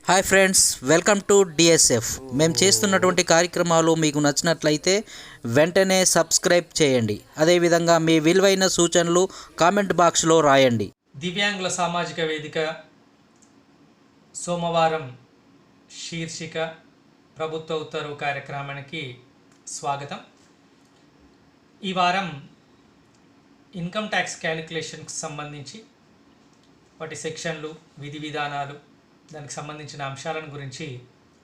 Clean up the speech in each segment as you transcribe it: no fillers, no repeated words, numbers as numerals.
Hi friends, welcome to DSF. మేము చేస్తున్నటువంటి కార్యక్రమాలు మీకు నచ్చినట్లయితే వెంటనే సబ్స్క్రైబ్ చేయండి. అదేవిధంగా మీ విలువైన సూచనలు కామెంట్ బాక్స్లో రాయండి. దివ్యాంగుల సామాజిక వేదిక సోమవారం శీర్షిక ప్రభుత్వ ఉత్తర్వు కార్యక్రమానికి స్వాగతం. ఈ వారం ఇన్కమ్ ట్యాక్స్ క్యాలిక్యులేషన్కి సంబంధించి వాటి సెక్షన్లు, విధి విధానాలు, దానికి సంబంధించిన అంశాలను గురించి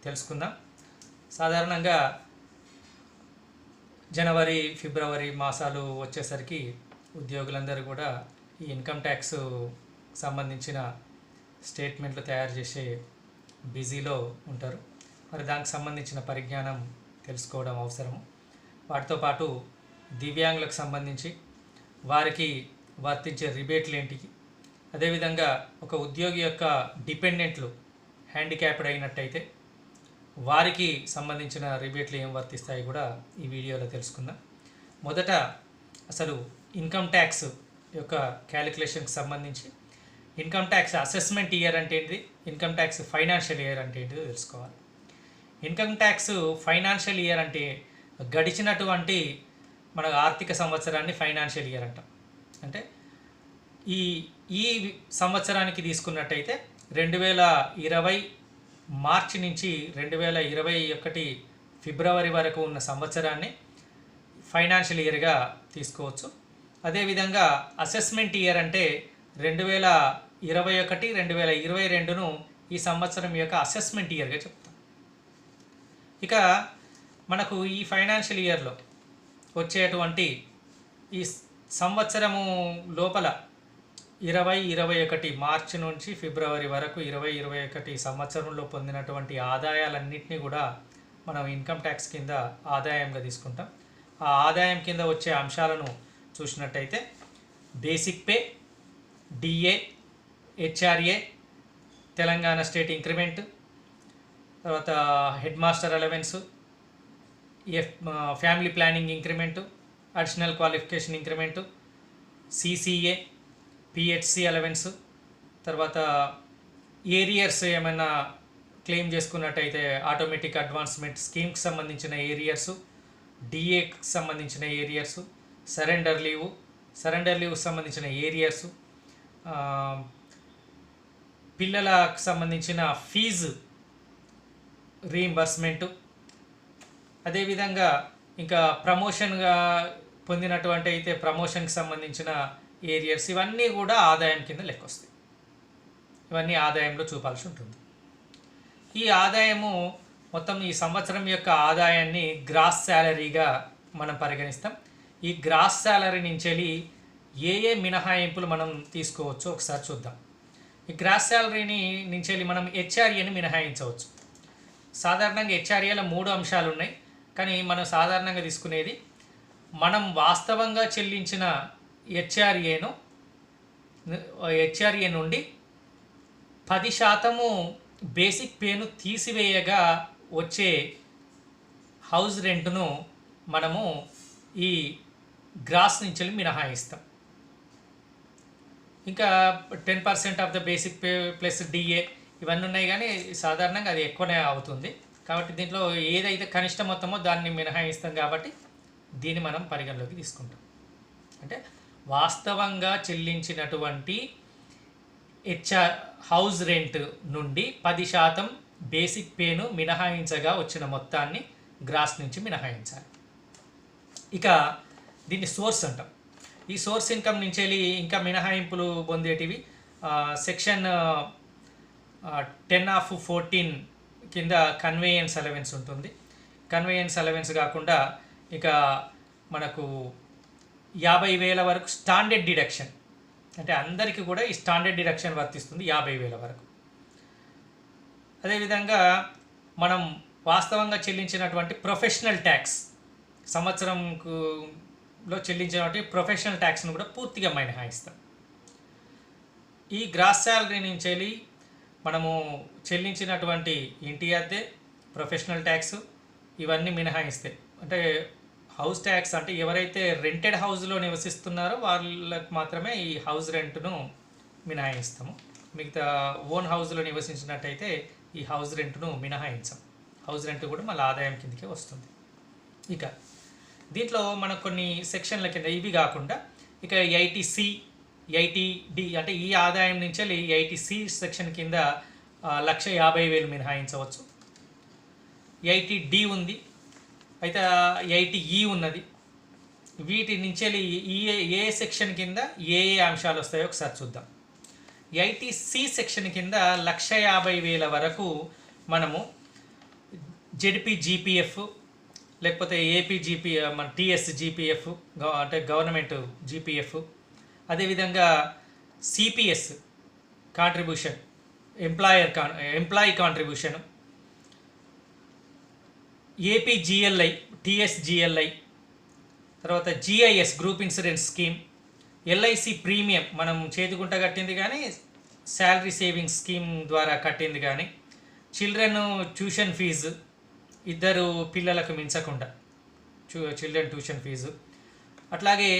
తెలుసుకుందాం. సాధారణంగా జనవరి, ఫిబ్రవరి మాసాలు వచ్చేసరికి ఉద్యోగులందరూ కూడా ఈ ఇన్కమ్ ట్యాక్స్ సంబంధించిన స్టేట్మెంట్లు తయారు చేసే బిజీలో ఉంటారు. మరి దానికి సంబంధించిన పరిజ్ఞానం తెలుసుకోవడం అవసరము. వాటితో పాటు దివ్యాంగులకు సంబంధించి వారికి వర్తించే రిబేట్లు ఏంటి, అదేవిధంగా ఒక ఉద్యోగి యొక్క డిపెండెంట్లు హ్యాండిక్యాప్డ్ అయినట్టయితే వారికి సంబంధించిన రిబేట్లు ఏం వర్తిస్తాయి కూడా ఈ వీడియోలో తెలుసుకుందాం. మొదట అసలు ఇన్కమ్ ట్యాక్స్ యొక్క క్యాలిక్యులేషన్కి సంబంధించి ఇన్కమ్ ట్యాక్స్ అసెస్మెంట్ ఇయర్ అంటే ఏంటిది, ఇన్కమ్ ట్యాక్స్ ఫైనాన్షియల్ ఇయర్ అంటే ఏంటిదో తెలుసుకోవాలి. ఇన్కమ్ ట్యాక్స్ ఫైనాన్షియల్ ఇయర్ అంటే గడిచినటువంటి మన ఆర్థిక సంవత్సరాన్ని ఫైనాన్షియల్ ఇయర్ అంటాం. అంటే ఈ ఈ సంవత్సరానికి తీసుకున్నట్టయితే 2020 మార్చి నుంచి 2021 ఫిబ్రవరి వరకు ఉన్న సంవత్సరాన్ని ఫైనాన్షియల్ ఇయర్గా తీసుకోవచ్చు. అదేవిధంగా అసెస్మెంట్ ఇయర్ అంటే 2021, 2022ను ఈ సంవత్సరం యొక్క అసెస్మెంట్ ఇయర్గా చెప్తాం. ఇక మనకు ఈ ఫైనాన్షియల్ ఇయర్లో వచ్చేటువంటి ఈ సంవత్సరము లోపల 2021 మార్చి నుంచి ఫిబ్రవరి వరకు 2021 సంవత్సరంలో పొందినటువంటి ఆదాయాలన్నింటినీ కూడా మనం ఇన్కమ్ ట్యాక్స్ కింద ఆదాయంగా తీసుకుంటాం. ఆ ఆదాయం కింద వచ్చే అంశాలను చూసినట్టయితే basic pay, DA, HRA, Telangana state increment, తర్వాత head master allowance, family planning increment, additional qualification increment, CCA, PHC allowance, తర్వాత ఏరియర్స్ ఏమైనా క్లెయిమ్ చేసుకున్నట్టయితే ఆటోమేటిక్ అడ్వాన్స్మెంట్ స్కీమ్కి సంబంధించిన ఏరియర్సు, డిఏకి సంబంధించిన ఏరియర్సు, సరెండర్ లీవ్కి సంబంధించిన ఏరియర్సు, పిల్లలకు సంబంధించిన ఫీజు రీయింబర్స్మెంటు, అదేవిధంగా ఇంకా ప్రమోషన్గా పొందినటువంటి అయితే ప్రమోషన్కి సంబంధించిన ఏరియర్స్, ఇవన్నీ కూడా ఆదాయం కింద లెక్కొస్తాయి. ఇవన్నీ ఆదాయంలో చూపాల్సి ఉంటుంది. ఈ ఆదాయము మొత్తం ఈ సంవత్సరం యొక్క ఆదాయాన్ని గ్రాస్ శాలరీగా మనం పరిగణిస్తాం. ఈ గ్రాస్ శాలరీ నుంచి ఏ మినహాయింపులు మనం తీసుకోవచ్చో ఒకసారి చూద్దాం. ఈ గ్రాస్ శాలరీని నుంచి మనం హెచ్ఆర్ఏని మినహాయించవచ్చు. సాధారణంగా హెచ్ఆర్ఏలో 3 అంశాలు ఉన్నాయి, కానీ మనం సాధారణంగా తీసుకునేది మనం వాస్తవంగా చెల్లించిన హెచ్ఆర్ఏ నుండి 10% బేసిక్ పేను తీసివేయగా వచ్చే హౌస్ రెంట్ను మనము ఈ గ్రాస్ నుంచి మినహాయిస్తాం. ఇంకా 10% of the basic pay plus DA ఇవన్నీ ఉన్నాయి, కానీ సాధారణంగా అది ఎక్కువనే అవుతుంది. కాబట్టి దీంట్లో ఏదైతే కనిష్ట మొత్తమో దాన్ని మినహాయిస్తాం, కాబట్టి దీన్ని మనం పరిగణలోకి తీసుకుంటాం. అంటే వాస్తవంగా చెల్లించినటువంటి హౌస్ రెంట్ నుండి 10% బేసిక్ పేను మినహాయించగా వచ్చిన మొత్తాన్ని గ్రాస్ నుంచి మినహాయించాలి. ఇక దీన్ని సోర్స్ అంటాం. ఈ సోర్స్ ఇన్కమ్ నుంచి ఇంకా మినహాయింపులు పొందేటివి సెక్షన్ 10(14) కింద కన్వేయన్స్ అలవెన్స్ ఉంటుంది. కన్వేయన్స్ అలవెన్స్ కాకుండా ఇక మనకు 50,000 వరకు స్టాండర్డ్ డిడక్షన్, అంటే అందరికీ కూడా ఈ స్టాండర్డ్ డిడక్షన్ వర్తిస్తుంది 50,000 వరకు. అదేవిధంగా మనం వాస్తవంగా చెల్లించినటువంటి ప్రొఫెషనల్ ట్యాక్స్, సంవత్సరంలో చెల్లించినటువంటి ప్రొఫెషనల్ ట్యాక్స్ను కూడా పూర్తిగా మినహాయిస్తాం. ఈ గ్రాస్ శాలరీ నుంచి మనము చెల్లించినటువంటి ఇంటి అద్దె, ప్రొఫెషనల్ ట్యాక్స్ ఇవన్నీ మినహాయిస్తాయి. అంటే హౌస్ ట్యాక్స్ అంటే ఎవరైతే రెంటెడ్ హౌస్లో నివసిస్తున్నారో వాళ్ళకి మాత్రమే ఈ హౌస్ రెంట్ను మినహాయిస్తాము. మిగతా ఓన్ హౌస్లో నివసించినట్టయితే ఈ హౌస్ రెంట్ను మినహాయించాం. హౌస్ రెంట్ కూడా మళ్ళీ ఆదాయం కిందకే వస్తుంది. ఇక దీంట్లో మనకు కొన్ని సెక్షన్ల కింద ఇవి కాకుండా ఇక ఐటీసీ, ఐటీడి అంటే ఈ ఆదాయం నుంచి ఐటీసీ సెక్షన్ కింద 1,50,000 మినహాయించవచ్చు. ఐటీడి ఉంది, అయితే ఐటీఈ ఉన్నది. వీటి నుంచి ఏ సెక్షన్ కింద ఏ అంశాలు వస్తాయో ఒకసారి చూద్దాం. ఐటీసీ సెక్షన్ కింద 1,50,000 వరకు మనము జెడ్పీజీపీఎఫ్ లేకపోతే ఏపీజీపీ మన టీఎస్జీపీఎఫ్ అంటే గవర్నమెంట్ జీపీఎఫ్, అదేవిధంగా CPS contribution, employee contribution, APGLI, TSGLI, తర్వాత GIS group insurance scheme, LIC premium మనం చేతిగుంట కట్టింది కానీ శాలరీ సేవింగ్స్ స్కీమ్ ద్వారా కట్టింది కానీ, చిల్డ్రన్ ట్యూషన్ ఫీజు 2 పిల్లలకు మించకుండా చిల్డ్రన్ ట్యూషన్ ఫీజు, అట్లాగే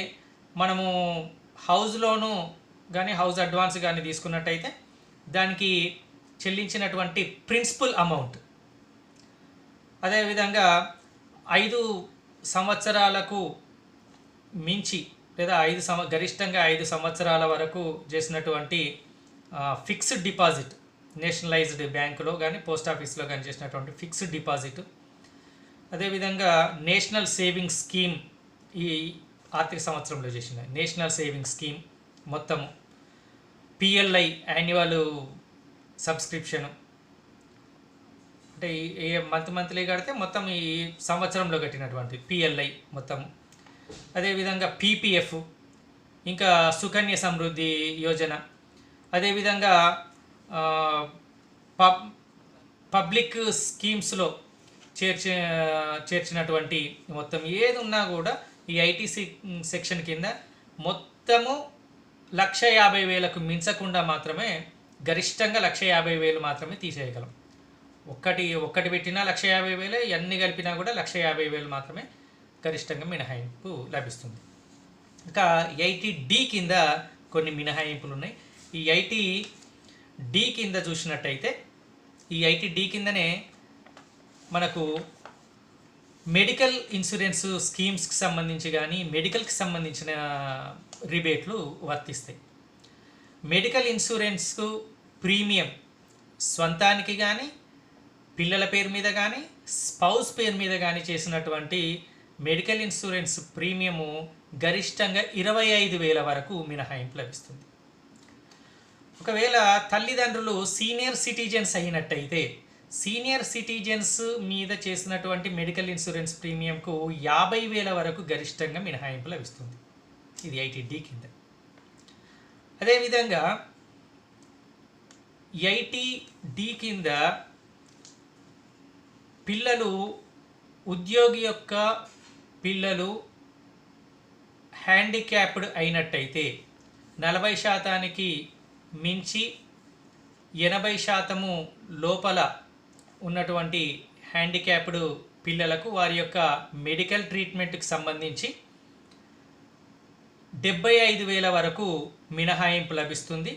మనము హౌస్ లోను కానీ హౌస్ అడ్వాన్స్ కానీ తీసుకున్నట్టయితే దానికి చెల్లించినటువంటి ప్రిన్సిపల్ అమౌంట్, అదేవిధంగా 5 సంవత్సరాలకు మించి లేదా గరిష్టంగా 5 సంవత్సరాల వరకు చేసినటువంటి ఫిక్స్డ్ డిపాజిట్, నేషనలైజ్డ్ బ్యాంకులో కానీ పోస్ట్ ఆఫీస్లో కానీ చేసినటువంటి ఫిక్స్డ్ డిపాజిట్, అదేవిధంగా నేషనల్ సేవింగ్ స్కీమ్ ఈ ఆర్థిక సంవత్సరంలో చేసిన నేషనల్ సేవింగ్ స్కీమ్ మొత్తము, పిఎల్ఐ యాన్యువల్ సబ్స్క్రిప్షను అంటే ఏ మంత్లీ కడితే మొత్తం ఈ సంవత్సరంలో కట్టినటువంటి పిఎల్ఐ మొత్తం, అదేవిధంగా పీపీఎఫ్, ఇంకా సుకన్య సమృద్ధి యోజన, అదేవిధంగా పబ్లిక్ స్కీమ్స్లో చేర్చినటువంటి మొత్తం ఏది ఉన్నా కూడా ఈ ఐటీసీ సెక్షన్ కింద మొత్తము 1,50,000కు మించకుండా మాత్రమే, గరిష్టంగా 1,50,000 మాత్రమే తీసేయగలం. ఒక్కటి పెట్టినా 1,50,000, అన్నీ కలిపినా కూడా 1,50,000 మాత్రమే గరిష్టంగా మినహాయింపు లభిస్తుంది. ఇంకా ఐటీడి కింద కొన్ని మినహాయింపులు ఉన్నాయి. ఈ ఐటీడి కింద చూసినట్టయితే ఈ ఐటీడి కిందనే మనకు మెడికల్ ఇన్సూరెన్స్ స్కీమ్స్కి సంబంధించి కానీ మెడికల్కి సంబంధించిన రిబేట్లు వర్తిస్తాయి. మెడికల్ ఇన్సూరెన్స్కు ప్రీమియం స్వంతానికి కానీ పిల్లల పేరు మీద కానీ స్పౌస్ పేరు మీద కానీ చేసినటువంటి మెడికల్ ఇన్సూరెన్స్ ప్రీమియము గరిష్టంగా 25,000 వరకు మినహాయింపు లభిస్తుంది. ఒకవేళ తల్లిదండ్రులు సీనియర్ సిటిజన్స్ అయినట్టయితే సీనియర్ సిటిజన్స్ మీద చేసినటువంటి మెడికల్ ఇన్సూరెన్స్ ప్రీమియంకు 50,000 వరకు గరిష్టంగా మినహాయింపు లభిస్తుంది. ఇది ఐటీడి కింద. అదేవిధంగా ఐటీడి కింద పిల్లలు ఉద్యోగి యొక్క పిల్లలు హ్యాండిక్యాప్డ్ అయినట్టయితే 40% మించి 80% లోపల ఉన్నటువంటి హ్యాండిక్యాప్డ్ పిల్లలకు వారి యొక్క మెడికల్ ట్రీట్మెంట్కి సంబంధించి 75,000 వరకు మినహాయింపు లభిస్తుంది.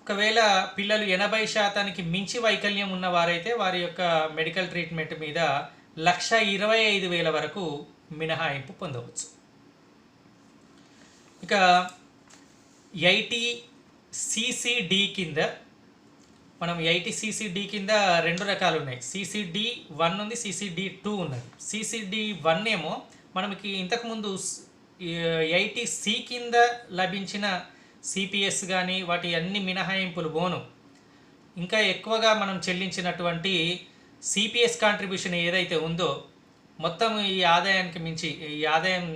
ఒకవేళ పిల్లలు 80% మించి వైకల్యం ఉన్నవారైతే వారి యొక్క మెడికల్ ట్రీట్మెంట్ మీద 1,25,000 వరకు మినహాయింపు పొందవచ్చు. ఇక ఐటీసీసీడి కింద మనం ఐటీసీసీడి కింద 2 రకాలు ఉన్నాయి. CCD 1 ఉంది, CCD 2 ఉన్నది. CCD 1 ఏమో మనకి ఇంతకుముందు ఐటీసీ కింద లభించిన సిపిఎస్ కానీ వాటి అన్ని మినహాయింపులు పోను ఇంకా ఎక్కువగా మనం చెల్లించినటువంటి సిపిఎస్ కాంట్రిబ్యూషన్ ఏదైతే ఉందో మొత్తం ఈ ఆదాయానికి మించి ఈ ఆదాయం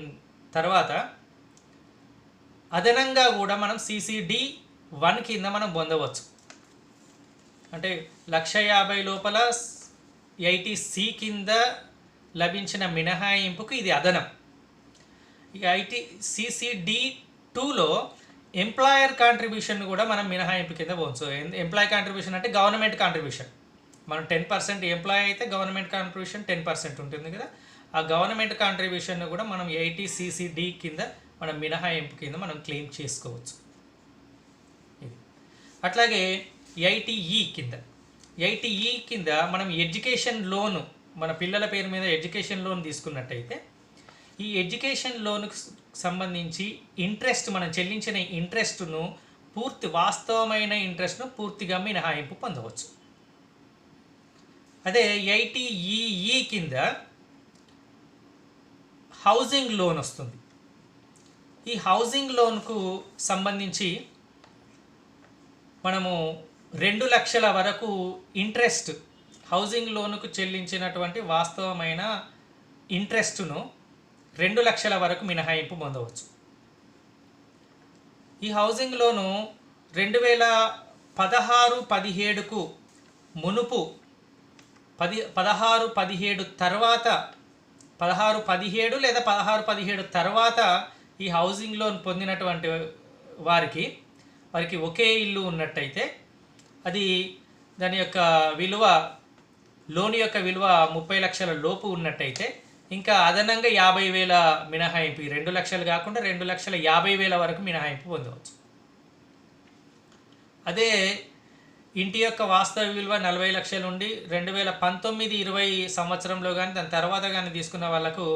తర్వాత అదనంగా కూడా మనం CCD 1 కింద మనం పొందవచ్చు. అంటే 1,50,000 లోపల ఐటీసీ కింద లభించిన మినహాయింపుకు ఇది అదనం. ఇక CCD 2లో ఎంప్లాయర్ కాంట్రిబ్యూషన్ కూడా మనం మినహాయింపు కింద పోవచ్చు. ఎంప్లాయీ కాంట్రిబ్యూషన్ అంటే గవర్నమెంట్ కాంట్రిబ్యూషన్. మనం 10% ఎంప్లాయీ అయితే గవర్నమెంట్ కాంట్రిబ్యూషన్ 10% ఉంటుంది కదా, ఆ గవర్నమెంట్ కాంట్రిబ్యూషన్ కూడా మనం ఐటీసీసీడి కింద మనం మినహాయింపు కింద మనం క్లెయిమ్ చేసుకోవచ్చు. ఇది అట్లాగే ఐటీఈ కింద మనం ఎడ్యుకేషన్ లోను, మన పిల్లల పేరు మీద ఎడ్యుకేషన్ లోన్ తీసుకున్నట్టయితే ఈ ఎడ్యుకేషన్ లోన్కు సంబంధించి ఇంట్రెస్ట్, మనం చెల్లించిన ఇంట్రెస్ట్ను వాస్తవమైన ఇంట్రెస్ట్ను పూర్తిగా మినహాయింపు పొందవచ్చు. అదే ఐటీఈఈ కింద హౌసింగ్ లోన్ వస్తుంది. ఈ హౌసింగ్ లోన్కు సంబంధించి మనము 2 లక్షల వరకు ఇంట్రెస్ట్, హౌసింగ్ లోనుకు చెల్లించినటువంటి వాస్తవమైన ఇంట్రెస్ట్ను 2 లక్షల వరకు మినహాయింపు పొందవచ్చు. ఈ హౌసింగ్ లోను 2016-17కు మునుపు 16-17 తర్వాత 16-17 లేదా 16-17 తర్వాత ఈ హౌసింగ్ లోన్ పొందినటువంటి వారికి ఒకే ఇల్లు ఉన్నట్టయితే అది దాని యొక్క విలువ, లోన్ యొక్క విలువ 30 లక్షల లోపు ఉన్నట్టయితే ఇంకా అదనంగా 50,000 మినహాయింపు, 2 లక్షలు కాకుండా 2,50,000 వరకు మినహాయింపు పొందవచ్చు. అదే ఇంటి యొక్క వాస్తవ విలువ 40 లక్షల నుండి 2019-20 సంవత్సరంలో కానీ దాని తర్వాత కానీ తీసుకున్న వాళ్ళకు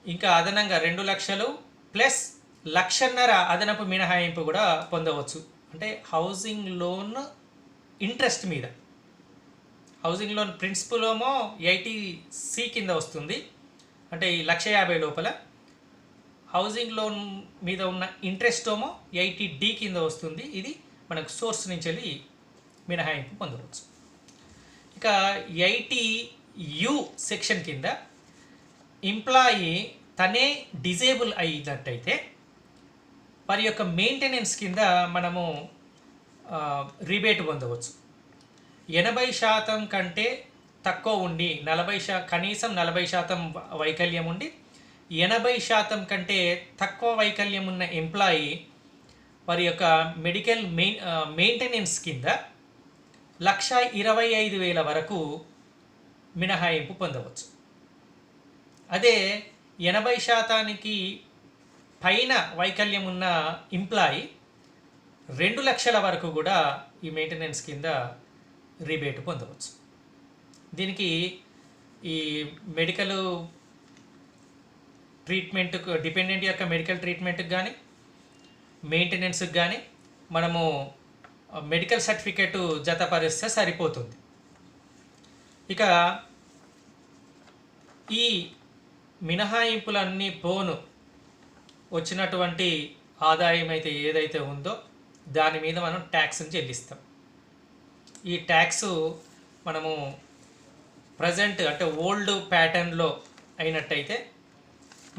ఇంకా అదనంగా 2 లక్షలు ప్లస్ 1,50,000 అదనపు మినహాయింపు కూడా పొందవచ్చు. అంటే హౌసింగ్ లోన్ ఇంట్రెస్ట్ మీద, హౌసింగ్ లోన్ ప్రిన్సిపల్ ఏమో ఐటీసీ కింద వస్తుంది, అంటే ఈ 1,50,000 లోపల. హౌసింగ్ లోన్ మీద ఉన్న ఇంట్రెస్ట్ ఏమో ఐటీడీ కింద వస్తుంది. ఇది మనకు సోర్స్ నుంచి వెళ్ళి మినహాయింపు పొందవచ్చు. ఇక ఐటీయు సెక్షన్ కింద ఎంప్లాయీ తనే డిజేబుల్ అయినట్టయితే వారి యొక్క మెయింటెనెన్స్ కింద మనము రిబేట్ పొందవచ్చు. 80% కంటే తక్కువ ఉండి కనీసం 40% వైకల్యం ఉండి 80% కంటే తక్కువ వైకల్యం ఉన్న ఎంప్లాయీ వారి యొక్క మెడికల్ మెయింటెనెన్స్ కింద 1,25,000 వరకు మినహాయింపు పొందవచ్చు. అదే 80% పైన వైకల్యం ఉన్న ఎంప్లాయీ 2 లక్షల వరకు కూడా ఈ మెయింటెనెన్స్ కింద రిబేట్ పొందవచ్చు. దీనికి ఈ మెడికల్ ట్రీట్మెంట్కు, డిపెండెంట్ యొక్క మెడికల్ ట్రీట్మెంట్కి కానీ మెయింటెనెన్స్కి కానీ మనము మెడికల్ సర్టిఫికేట్ జతపరిస్తే సరిపోతుంది. ఇక ఈ మినహాయింపులన్నీ పోను వచ్చినటువంటి ఆదాయం అయితే ఏదైతే ఉందో దాని మీద మనం ట్యాక్స్ని చెల్లిస్తాం. ఈ ట్యాక్స్ మనము ప్రజెంట్ అంటే ఓల్డ్ ప్యాటర్న్లో అయినట్టయితే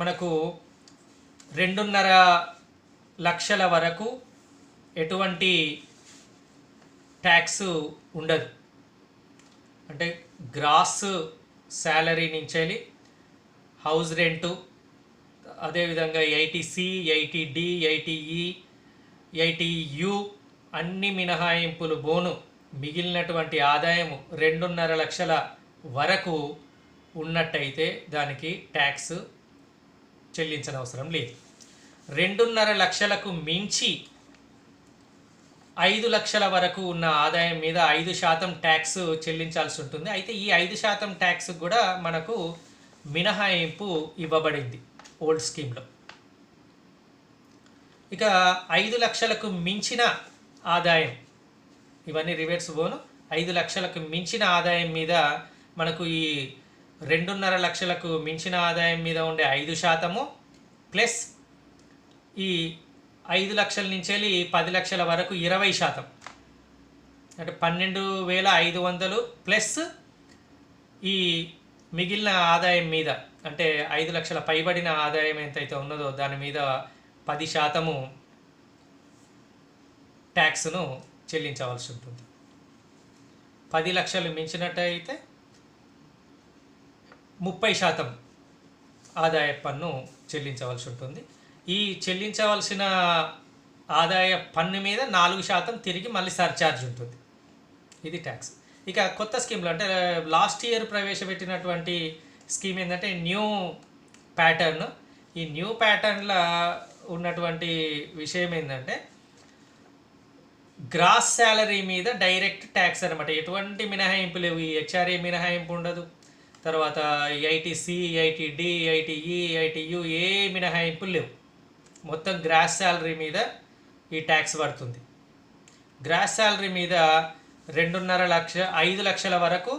మనకు 2.5 లక్షల వరకు ఎటువంటి ట్యాక్స్ ఉండదు. అంటే గ్రాస్ శాలరీ నుంచి హౌస్ రెంటు, అదేవిధంగా ఐటీసీ, ఐటీడీ, ఐటీఈ, ఐటీయు అన్ని మినహాయింపులు బోను మిగిలినటువంటి ఆదాయము 2.5 లక్షల వరకు ఉన్నట్టయితే దానికి ట్యాక్స్ చెల్లించనవసరం లేదు. 2.5 లక్షలకు మించి 5 లక్షల వరకు ఉన్న ఆదాయం మీద 5% ట్యాక్స్ చెల్లించాల్సి ఉంటుంది. అయితే ఈ 5% ట్యాక్స్ కూడా మనకు మినహాయింపు ఇవ్వబడింది ఓల్డ్ స్కీమ్లో. ఇక 5 లక్షలకు మించిన ఆదాయం, ఇవన్నీ రివర్స్ బోను, 5 లక్షలకు మించిన ఆదాయం మీద మనకు ఈ 2.5 లక్షలకు మించిన ఆదాయం మీద ఉండే 5% ప్లస్ ఈ 5 లక్షల నుంచి 10 లక్షల వరకు 20%, అంటే 12,500 ప్లస్ ఈ మిగిలిన ఆదాయం మీద, అంటే 5 లక్షల పైబడిన ఆదాయం ఎంతైతే ఉన్నదో దాని మీద 10% ట్యాక్స్ను చెల్లించవలసి ఉంటుంది. 10 లక్షలు మించినట్టయితే 30% ఆదాయ పన్ను చెల్లించవలసి ఉంటుంది. ఈ చెల్లించవలసిన ఆదాయ పన్ను మీద 4% తిరిగి మళ్ళీ సర్ఛార్జ్ ఉంటుంది. ఇది ట్యాక్స్. ఇక కొత్త స్కీమ్లు అంటే లాస్ట్ ఇయర్ ప్రవేశపెట్టినటువంటి స్కీమ్ ఏంటంటే న్యూ ప్యాటర్న్. ఈ న్యూ ప్యాటర్న్లో ఉన్నటువంటి విషయం ఏంటంటే గ్రాస్ శాలరీ మీద డైరెక్ట్ ట్యాక్స్ అనమాట. ఎటువంటి మినహాయింపు లేవు. ఈ హెచ్ఆర్ఏ మినహాయింపు ఉండదు, తర్వాత ఐటీసీ, ఐటీడి, ఐటీఈ, ఐటీయు ఏ మినహాయింపులు లేవు. మొత్తం గ్రాస్ శాలరీ మీద ఈ ట్యాక్స్ పడుతుంది. గ్రాస్ శాలరీ మీద 5 లక్షల వరకు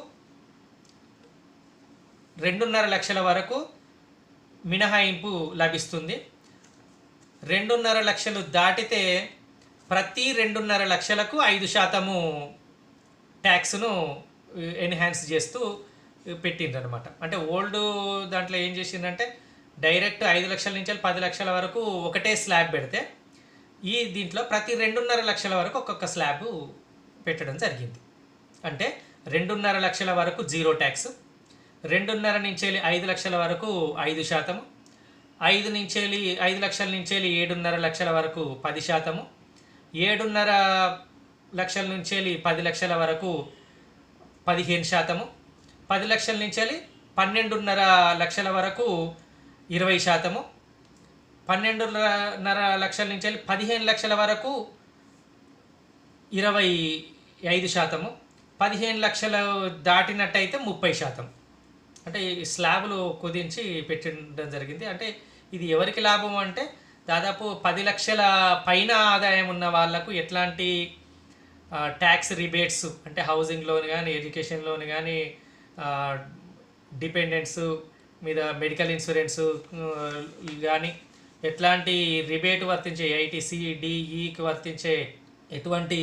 2.5 లక్షల వరకు మినహాయింపు లభిస్తుంది. 2.5 లక్షలు దాటితే ప్రతి 2.5 లక్షలకు 5% ట్యాక్స్ను ఎన్హాన్స్ చేస్తూ పెట్టిండ్రనమాట. అంటే ఓల్డ్ దాంట్లో ఏం చేసిందంటే డైరెక్ట్ 5 లక్షల నుంచి 10 లక్షల వరకు ఒకటే స్లాబ్ పెడితే, ఈ దీంట్లో ప్రతి 2.5 లక్షల వరకు ఒక్కొక్క స్లాబ్ పెట్టడం జరిగింది. అంటే 2.5 లక్షల వరకు 0 ట్యాక్స్, 2.5 నుంచి 5 లక్షల వరకు 5%, 5 లక్షల నుంచి 7.5 లక్షల వరకు 10%, 7.5 లక్షల నుంచి 10 లక్షల వరకు 15%, 10 లక్షల నుంచి 12.5 లక్షల వరకు 20%, 12.5 లక్షల నుంచి 15 లక్షల వరకు 25%, 15 లక్షలు దాటినట్టయితే 30%. అంటే ఈ స్లాబులు కుదించి పెట్టడం జరిగింది. అంటే ఇది ఎవరికి లాభం అంటే దాదాపు 10 లక్షల పైన ఆదాయం ఉన్న వాళ్ళకు ఎట్లాంటి ట్యాక్స్ రిబేట్స్ అంటే హౌసింగ్ లోన్ కానీ, ఎడ్యుకేషన్ లోన్ కానీ, డిపెండెంట్స్ మీద మెడికల్ ఇన్సూరెన్స్ కానీ ఎట్లాంటి రిబేట్ వర్తించే ఐటీసీ, డిఈకి వర్తించే ఎటువంటి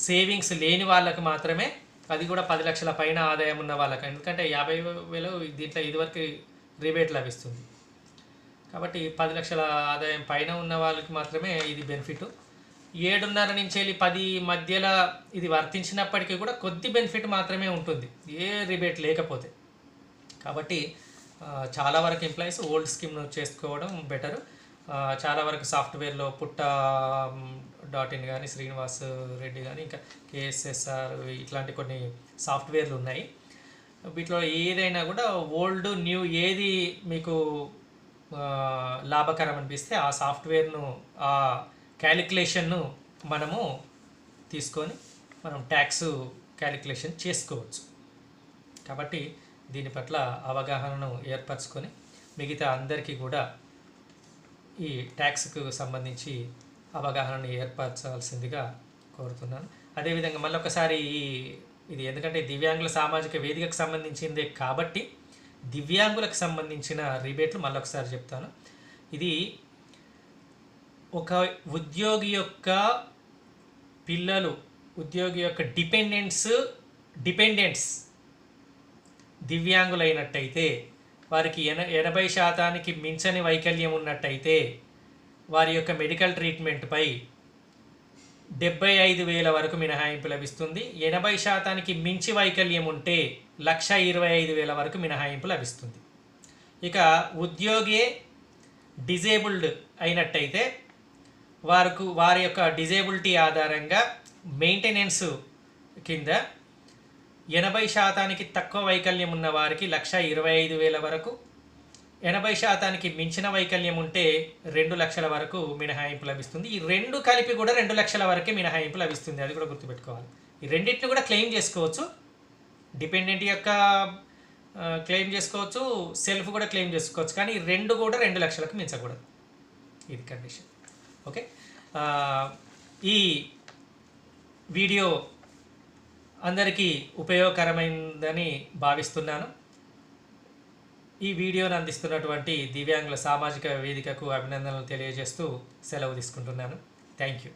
సేవింగ్స్ లేని వాళ్ళకి మాత్రమే, అది కూడా 10 లక్షల పైన ఆదాయం ఉన్న వాళ్ళకి. ఎందుకంటే 50,000 దీంట్లో ఇదివరకు రిబేట్ లభిస్తుంది. కాబట్టి 10 లక్షల ఆదాయం పైన ఉన్న వాళ్ళకి మాత్రమే ఇది బెనిఫిట్. 7.5 నుంచి 10 మధ్యలో ఇది వర్తించినప్పటికీ కూడా కొద్ది బెనిఫిట్ మాత్రమే ఉంటుంది, ఏ రిబేట్ లేకపోతే. కాబట్టి చాలా వరకు ఎంప్లాయీస్ ఓల్డ్ స్కీమ్ను చేసుకోవడం బెటరు. చాలా వరకు సాఫ్ట్వేర్లో putta.in కానీ, శ్రీనివాస్ రెడ్డి కానీ, ఇంకా కేఎస్ఎస్ఆర్ ఇట్లాంటి కొన్ని సాఫ్ట్వేర్లు ఉన్నాయి. వీటిలో ఏదైనా కూడా ఓల్డ్ న్యూ ఏది మీకు లాభకరం అనిపిస్తే ఆ సాఫ్ట్వేర్ను, ఆ క్యాలిక్యులేషన్ను మనము తీసుకొని మనం ట్యాక్స్ క్యాలిక్యులేషన్ చేసుకోవచ్చు. కాబట్టి దీని పట్ల అవగాహనను ఏర్పరచుకొని మిగతా అందరికీ కూడా ఈ ట్యాక్స్కు సంబంధించి అవగాహనను ఏర్పరచాల్సిందిగా కోరుతున్నాను. అదేవిధంగా మళ్ళీ ఒకసారి ఇది ఎందుకంటే దివ్యాంగుల సామాజిక వేదికకు సంబంధించిందే కాబట్టి దివ్యాంగులకు సంబంధించిన రిబేట్లు మళ్ళీ ఒకసారి చెప్తాను. ఇది ఒక ఉద్యోగి యొక్క పిల్లలు, ఉద్యోగి యొక్క డిపెండెంట్స్ దివ్యాంగులైనట్టయితే, వారికి 80% మించని వైకల్యం ఉన్నట్టయితే వారి యొక్క మెడికల్ ట్రీట్మెంట్పై 75,000 వరకు మినహాయింపు లభిస్తుంది. 80% మించి వైకల్యం ఉంటే 1,25,000 వరకు మినహాయింపు లభిస్తుంది. ఇక ఉద్యోగి డిజేబుల్డ్ అయినట్టయితే వారి యొక్క డిజేబిలిటీ ఆధారంగా మెయింటెనెన్స్ కింద 80% తక్కువ వైకల్యం ఉన్న వారికి 1,25,000 వరకు, 80% మించిన వైకల్యం ఉంటే 2 లక్షల వరకు మినహాయింపు లభిస్తుంది. ఈ రెండు కలిపి కూడా 2 లక్షల వరకే మినహాయింపు లభిస్తుంది, అది కూడా గుర్తుపెట్టుకోవాలి. ఈ రెండింటిని కూడా క్లెయిమ్ చేసుకోవచ్చు. డిపెండెంట్ యొక్క క్లెయిమ్ చేసుకోవచ్చు, సెల్ఫ్ కూడా క్లెయిమ్ చేసుకోవచ్చు. కానీ ఈ రెండు కూడా 2 లక్షలకు మించకూడదు, ఇది కండిషన్. ఓకే, ఈ వీడియో అందరికీ ఉపయోగకరమైందని భావిస్తున్నాను. ఈ వీడియోను అందిస్తున్నటువంటి దివ్యాంగుల సామాజిక వేదికకు అభినందనలు తెలియజేస్తూ సెలవు తీసుకుంటున్నాను. Thank you.